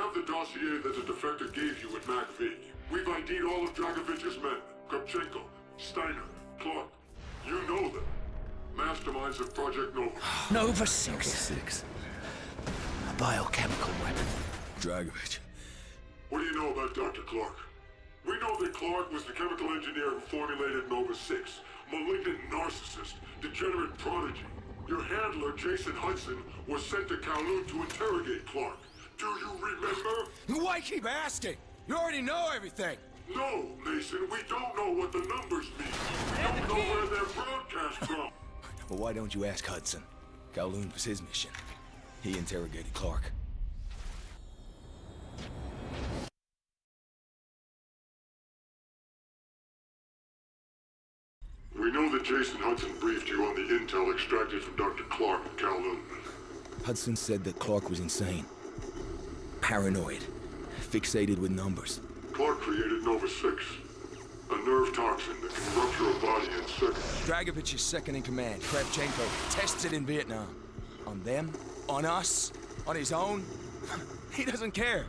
have the dossier that the defector gave you at MacV. We've ID'd all of Dragovich's men. Kopchenko, Steiner, Clark. You know them. Masterminds of Project Nova. Nova 6. A biochemical weapon. Dragovich. What do you know about Dr. Clark? We know that Clark was the chemical engineer who formulated Nova 6. Malignant narcissist, degenerate prodigy. Your handler, Jason Hudson, was sent to Kowloon to interrogate Clark. Do you remember? Why keep asking? You already know everything. No, Mason, we don't know what the numbers mean. We don't know where they're broadcast from. Well, why don't you ask Hudson? Kowloon was his mission. He interrogated Clark. We know that Jason Hudson briefed you on the intel extracted from Dr. Clark at Kowloon. Hudson said that Clark was insane. Paranoid. Fixated with numbers. Clark created Nova 6. A nerve toxin that can rupture a body in seconds. Dragovich's second in command, Kravchenko, tests it in Vietnam. On them? On us? On his own? He doesn't care.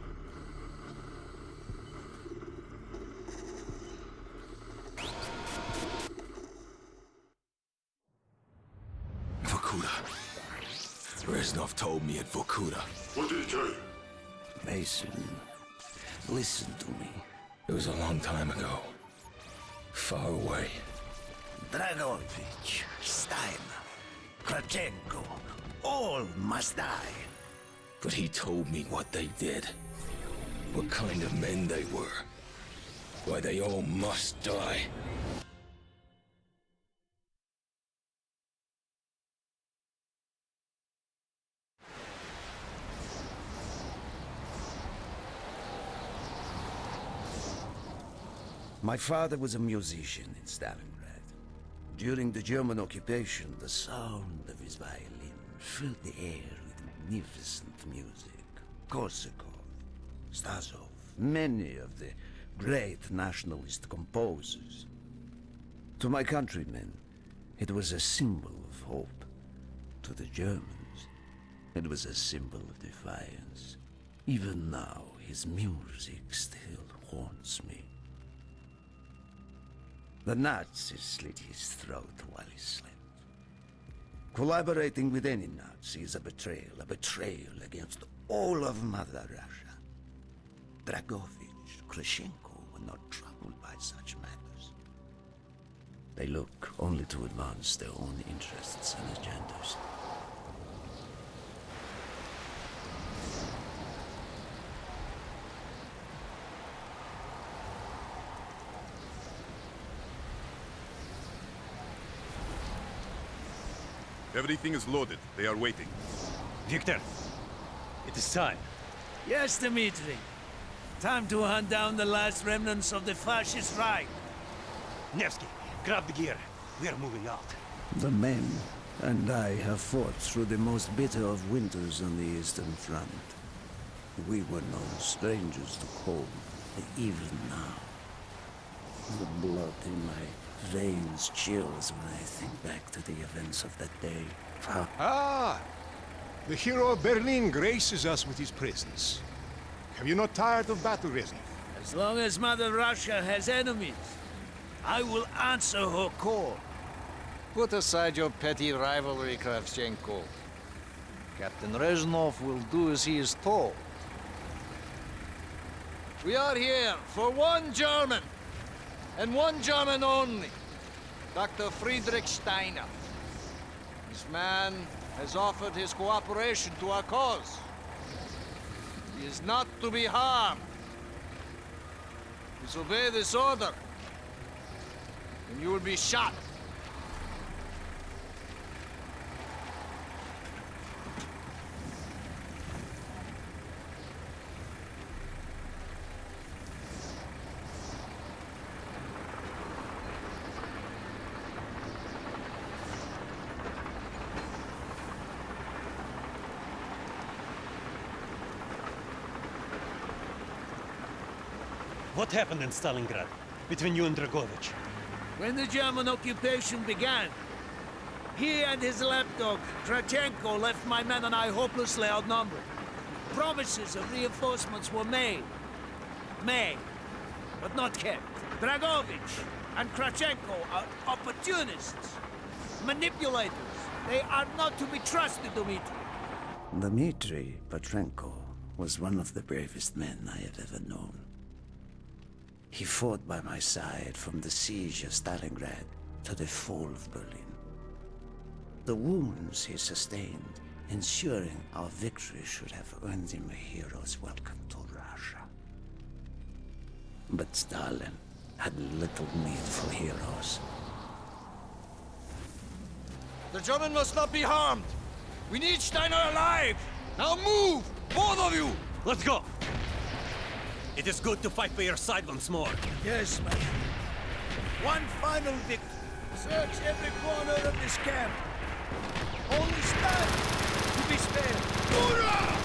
Vorkuta. Reznov told me at Vorkuta. What did he tell you? Mason, listen to me. It was a long time ago. Far away. Dragovich, Steiner, Kravchenko, all must die. But he told me what they did. What kind of men they were. Why they all must die. My father was a musician in Stalingrad. During the German occupation, the sound of his violin filled the air with magnificent music. Korsakov, Stasov, many of the great nationalist composers. To my countrymen, it was a symbol of hope. To the Germans, it was a symbol of defiance. Even now, his music still haunts me. The Nazis slit his throat while he slept. Collaborating with any Nazi is a betrayal against all of Mother Russia. Dragovich, Kravchenko were not troubled by such matters. They look only to advance their own interests and agendas. Everything is loaded. They are waiting. Victor, it is time. Yes, Dmitri. Time to hunt down the last remnants of the fascist Reich. Nevsky, grab the gear. We are moving out. The men and I have fought through the most bitter of winters on the Eastern Front. We were no strangers to cold, even now. The blood in my veins chills when I think back to the events of that day. Ah! The hero of Berlin graces us with his presence. Have you not tired of battle, Reznov? As long as Mother Russia has enemies, I will answer her call. Put aside your petty rivalry, Kravchenko. Captain Reznov will do as he is told. We are here for one German, and one German only. Dr. Friedrich Steiner. This man has offered his cooperation to our cause. He is not to be harmed. Disobey this order, and you will be shot. What happened in Stalingrad between you and Dragovich? When the German occupation began, he and his lapdog, Kravchenko, left my men and I hopelessly outnumbered. Promises of reinforcements were made. But not kept. Dragovich and Krachenko are opportunists. Manipulators. They are not to be trusted, Dmitri. Dmitri Petrenko was one of the bravest men I have ever known. He fought by my side from the siege of Stalingrad to the fall of Berlin. The wounds he sustained, ensuring our victory, should have earned him a hero's welcome to Russia. But Stalin had little need for heroes. The German must not be harmed. We need Steiner alive. Now move, both of you. Let's go! It is good to fight for your side once more. Yes, man. One final victory. Search every corner of this camp. Only Stalin to be spared. Hurrah!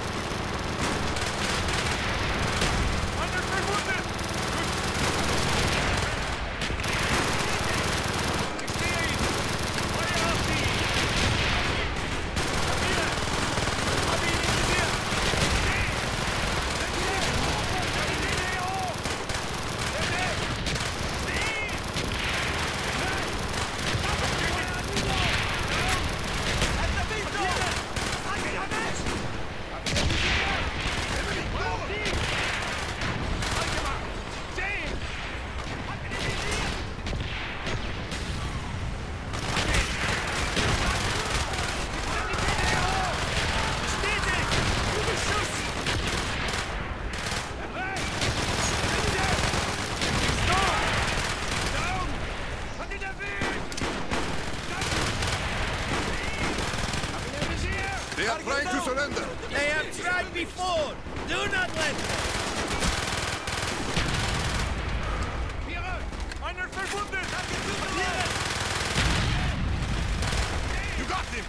They are trying to surrender. They have tried before. Do not let them. You got him!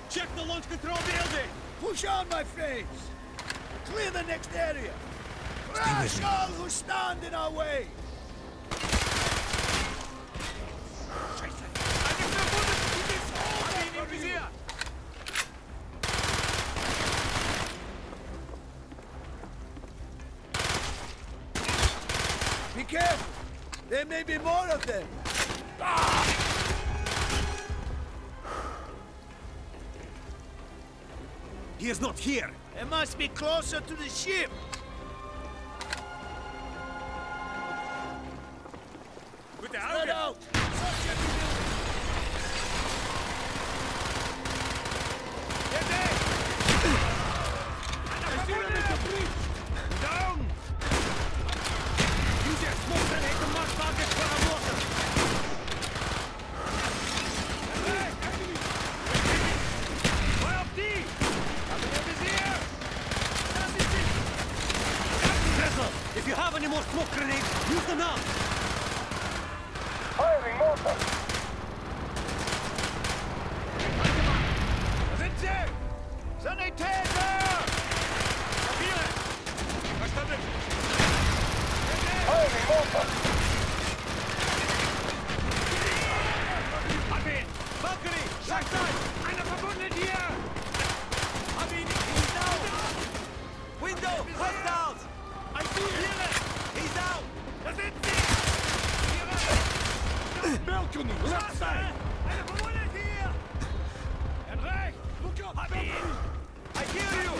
Check the launch control building! Push on, my friends. Clear the next area. Crush all who stand in our way. Be careful. There may be more of them. He is not here! They must be closer to the ship. Spread out. Search every building. Get there. I see them at the bridge. Down. Use your smoke and hit the mark target for the water. Fire up D. If you have any more smoke grenades, use them now! Firing mortar! Sanitäter! Firing mortar! Hab ihn! Valkyrie! Schlagzeug! Einer verwundet hier! Hab ihn! He's down! Window! Hostiles! I see him! He's out! Da sind sie! Balcony, left side! Einer verwundet hier! And rechts! Look up! Hab ihn! I hear you!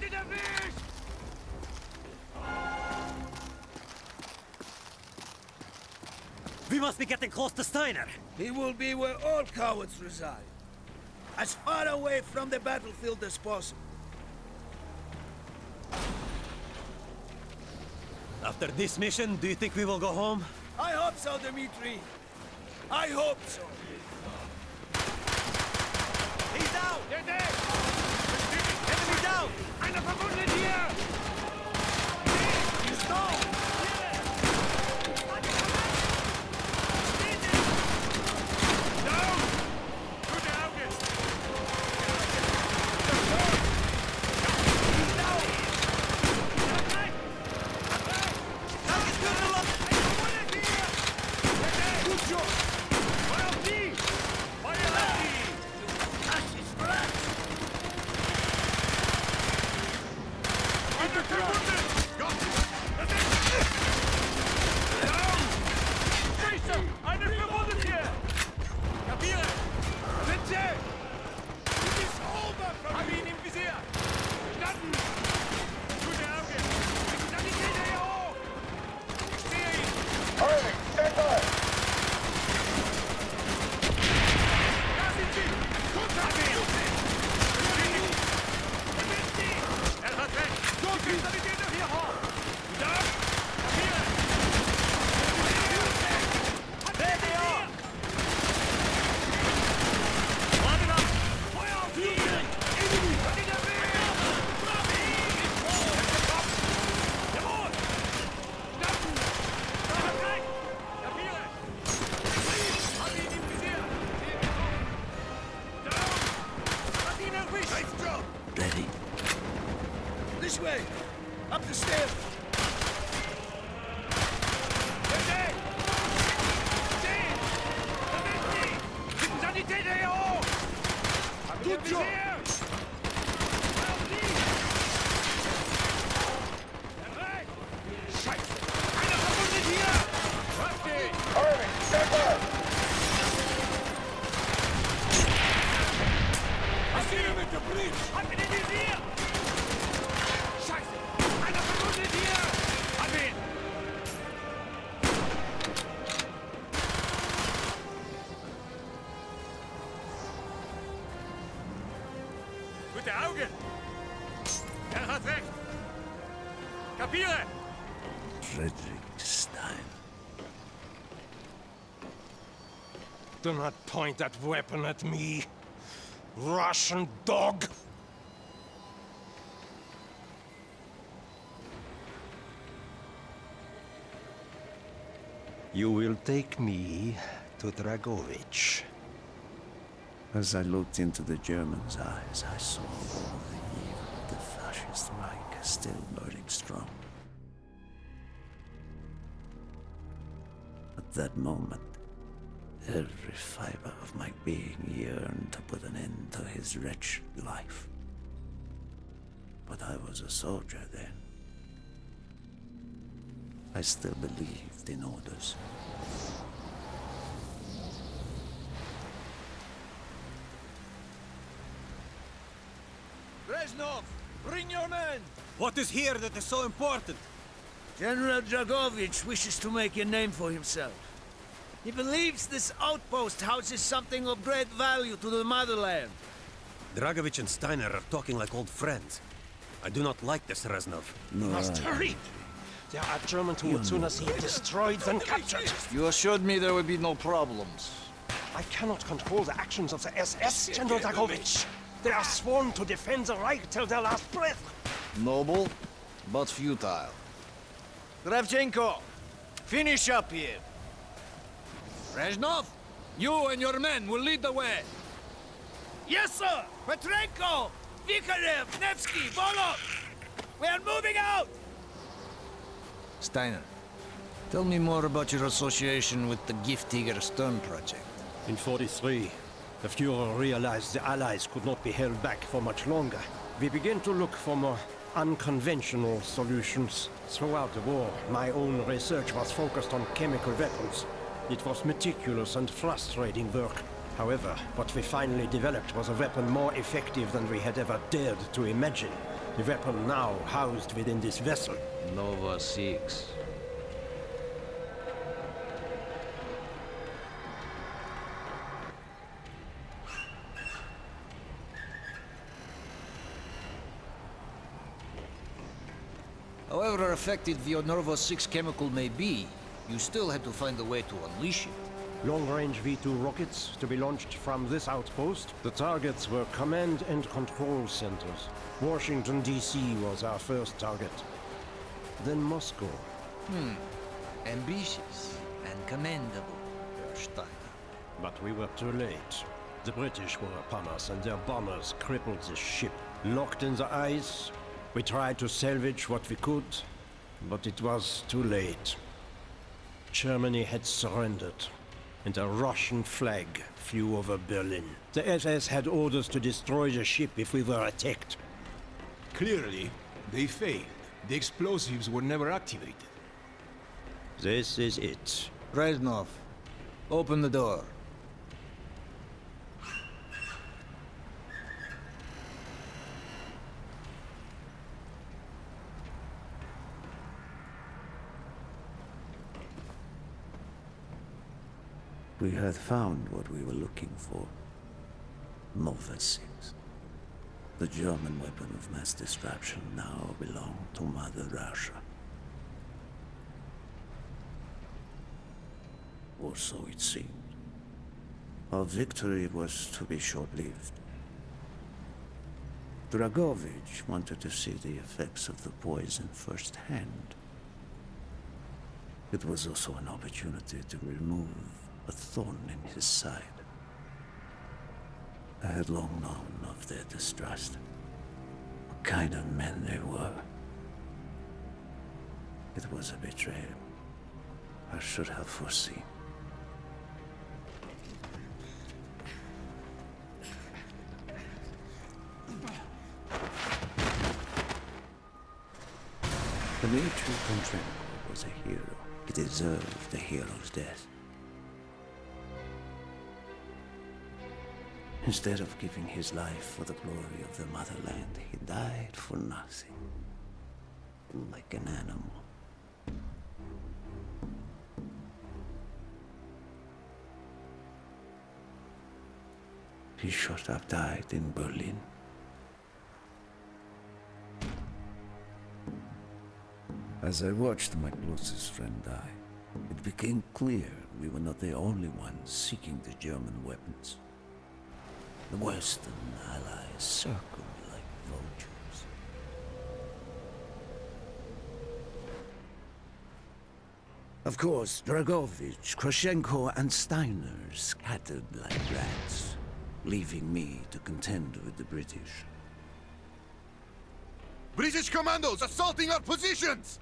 Get a fish! We must be getting close to Steiner. He will be where all cowards reside. As far away from the battlefield as possible. After this mission, do you think we will go home? I hope so, Dmitri. I hope so. He's out! Der ist! Enemy down! Einer verwundet hier! He's down! Down! Gute Auge! He's down! Good job! Feuer auf die! Feuer auf die! Einer verwundet! Down! Scheiße! Einer verwundet hier! Kapiere! Bitte! It is over from Hab ihn im Visier! Verstanden! Gute Auge! Stabilität hier hoch! Ich sehe ihn! Da sind sie! Gut, hab ihn! Er hat recht! Stabilität noch hier hoch! Da! Kapiere! BDO! Wartet ab! Feuer auf die! Enemy! Was ist der Weg? Jawohl! Schnappen! Da hat recht! Kapiere! Hab ihn im Visier! Down! Hat ihn erwischt! Nice job! Ready? This way! Up the stairs! Bitte! Stehen! Da sind sie! Schicken Sanitäter hier hoch! Gut so! Feuer auf die! Erreicht! Scheiße! Einer verwundet hier! Trefft ihn! Was hier mit dem Brief? Hat ihn im Visier! Scheiße! Einer verwundet hier! Hab ihn! Gute Augen! Er hat recht! Kapiere! Friedrich Steiner. Do not point that weapon at me, Russian dog! You will take me to Dragovich. As I looked into the German's eyes, I saw all the evil of the fascist Reich still burning strong. At that moment, every fiber of my being yearned to put an end to his wretched life. But I was a soldier then. I still believed in orders. Reznov, bring your men! What is here that is so important? General Dragovich wishes to make a name for himself. He believes this outpost houses something of great value to the motherland. Dragovich and Steiner are talking like old friends. I do not like this, Reznov. Must hurry! There are Germans who would sooner see it destroyed than captured. You assured me there would be no problems. I cannot control the actions of the SS, General Dragovich. They are sworn to defend the Reich till their last breath. Noble, but futile. Kravchenko, finish up here. Reznov, you and your men will lead the way. Yes, sir! Petrenko! Vikarev! Nevsky! Volok! We are moving out! Steiner, tell me more about your association with the Giftiger Stern project. In 43, the Fuhrer realized the Allies could not be held back for much longer. We began to look for more unconventional solutions. Throughout the war, my own research was focused on chemical weapons. It was meticulous and frustrating work. However, what we finally developed was a weapon more effective than we had ever dared to imagine. The weapon now housed within this vessel. Nova 6. However effective your Nova 6 chemical may be, you still had to find a way to unleash it. Long-range V2 rockets to be launched from this outpost. The targets were command and control centers. Washington, D.C. was our first target. Then Moscow. Ambitious and commendable, Herr Steiner. But we were too late. The British were upon us and their bombers crippled the ship. Locked in the ice, we tried to salvage what we could, but it was too late. Germany had surrendered, and a Russian flag flew over Berlin. The SS had orders to destroy the ship if we were attacked. Clearly, they failed. The explosives were never activated. This is it. Reznov, open the door. We had found what we were looking for. Nova 6. The German weapon of mass destruction now belonged to Mother Russia. Or so it seemed. Our victory was to be short-lived. Dragovich wanted to see the effects of the poison firsthand. It was also an opportunity to remove a thorn in his side. I had long known of their distrust, what kind of men they were. It was a betrayal I should have foreseen. Dmitri Kontrenko was a hero. He deserved a hero's death. Instead of giving his life for the glory of the motherland, he died for nothing. Like an animal. He should have died in Berlin. As I watched my closest friend die, it became clear we were not the only ones seeking the German weapons. The Western allies circled like vultures. Of course, Dragovich, Krashenko, and Steiner scattered like rats, leaving me to contend with the British. British commandos assaulting our positions!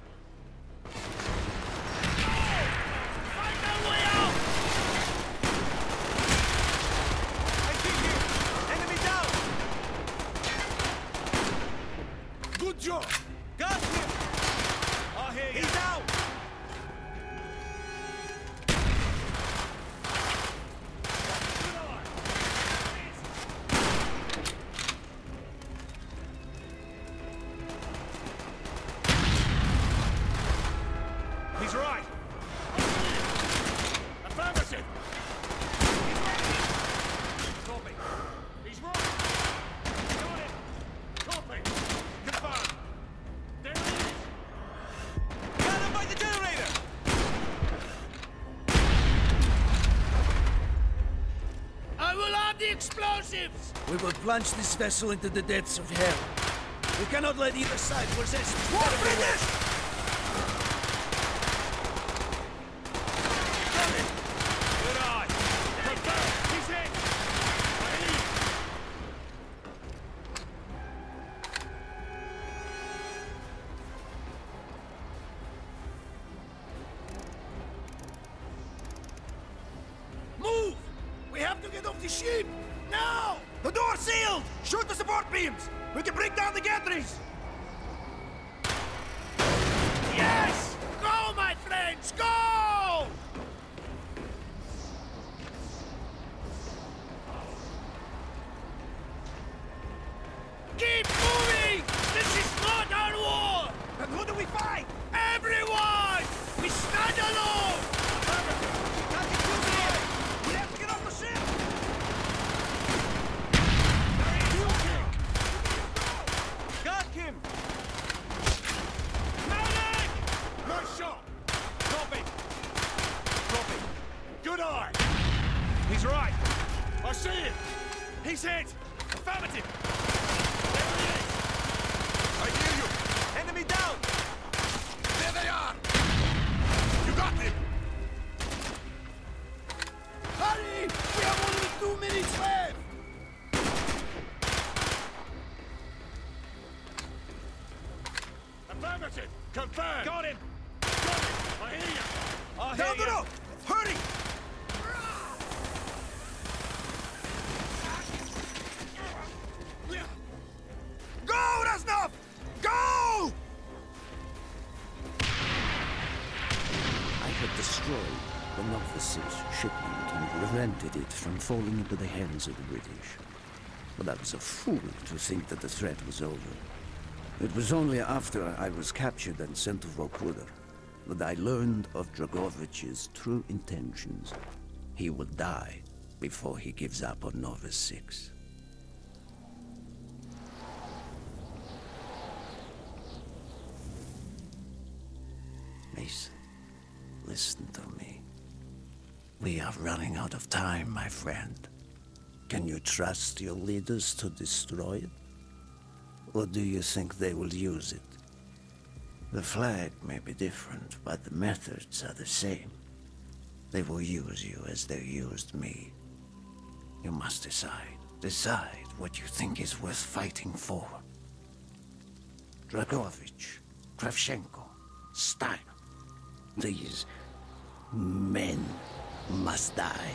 Good job! Got him! I hear you. He's out! He's right! Affirmative! Copy. He's right! Got it! Copy! Confirmed! There it is! Got him by the generator! I will have the explosives! We will plunge this vessel into the depths of hell. We cannot let either side possess this terrible weapon. Good eye! Confirmed! He's in! Move! We have to get off the ship! Now! The door's sealed! Shoot the support beams! We can break down the gantries! Yes! Go, my friends! Go! Keep moving! This is Affirmative! Confirmed! Got him! Got him! I hear you! I Down hear the you. road! Hurry! Go, Reznov! Go! I had destroyed the Novice's shipment and prevented it from falling into the hands of the British. But I was a fool to think that the threat was over. It was only after I was captured and sent to Vorkuta that I learned of Dragovich's true intentions. He will die before he gives up on Novice 6. Mason, listen to me. We are running out of time, my friend. Can you trust your leaders to destroy it? Or do you think they will use it? The flag may be different, but the methods are the same. They will use you as they used me. You must decide. Decide what you think is worth fighting for. Dragovich, Kravchenko, Steiner. These men must die.